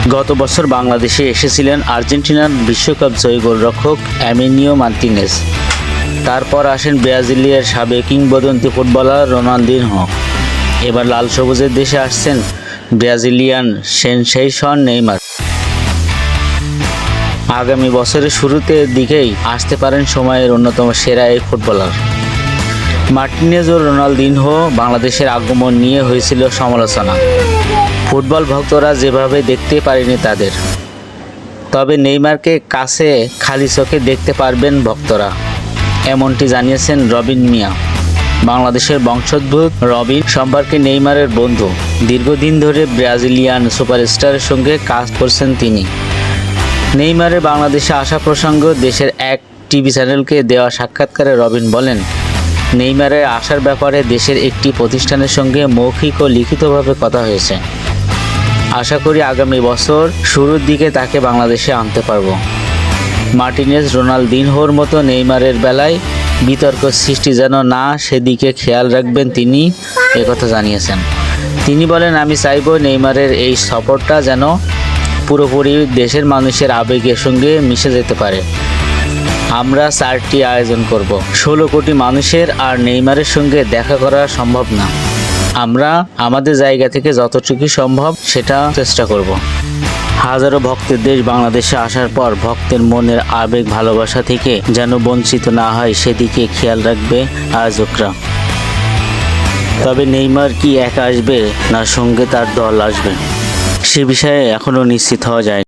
গত বছর বাংলাদেশে এসেছিলেন আর্জেন্টিনার বিশ্বকাপ জয়ী গোলরক্ষক এমিলিয়ানো মার্টিনেজ। তারপর আসেন ব্রাজিলিয়ার সাবেক কিংবদন্তি ফুটবলার রোনালদিনহো। এবার লাল সবুজের দেশে আসছেন ব্রাজিলিয়ান সেনসেশন নেইমার। আগামী বছরের শুরুতে দিকেই আসতে পারেন সময়ের অন্যতম সেরা এই ফুটবলার। মার্টিনেজ ও রোনালদিনহো বাংলাদেশের আগমন নিয়ে হয়েছিল সমালোচনা। ফুটবল ভক্তরা যেভাবে দেখতে পারেনি তাদের। তবে নেইমারকে কাছে খালি চোখে দেখতে পারবেন ভক্তরা, এমনটি জানিয়েছেন রবিন মিয়া। বাংলাদেশের বংশোদ্ভূত রবিন সম্পর্কে নেইমারের বন্ধু। দীর্ঘদিন ধরে ব্রাজিলিয়ান সুপারস্টারের সঙ্গে কাজ করছেন তিনি। নেইমারের বাংলাদেশে আসা প্রসঙ্গ দেশের এক টিভি চ্যানেলকে দেওয়া সাক্ষাৎকারে রবিন বলেন, নেইমারের আসার ব্যাপারে দেশের একটি প্রতিষ্ঠানের সঙ্গে মৌখিক ও লিখিতভাবে কথা হয়েছে। আশা করি আগামী বছর শুরুর দিকে তাকে বাংলাদেশে আনতে পারব। মার্টিনেজ, রোনালদিনহোর মতো নেইমারের বেলায় বিতর্ক সৃষ্টি যেন না সেদিকে খেয়াল রাখবেন তিনি একথা জানিয়েছেন। তিনি বলেন, আমি চাইব নেইমারের এই সফরটা যেন পুরোপুরি দেশের মানুষের আবেগের সঙ্গে মিশে যেতে পারে। আমরা 4টি আয়োজন করব। 16 কোটি মানুষের আর নেইমারের সঙ্গে দেখা করা সম্ভব না। আমরা আমাদের জায়গা থেকে যতটুকু সম্ভব সেটা চেষ্টা করব। হাজারো ভক্তের দেশ বাংলাদেশে আসার পর ভক্তের মনের আবেগ ভালোবাসা থেকে যেন বঞ্চিত না হয় সেদিকে খেয়াল রাখবে আয়োজকরা। তবে নেইমার কি একা আসবে না সঙ্গে তার দল আসবে সে বিষয়ে এখনও নিশ্চিত হওয়া যায়।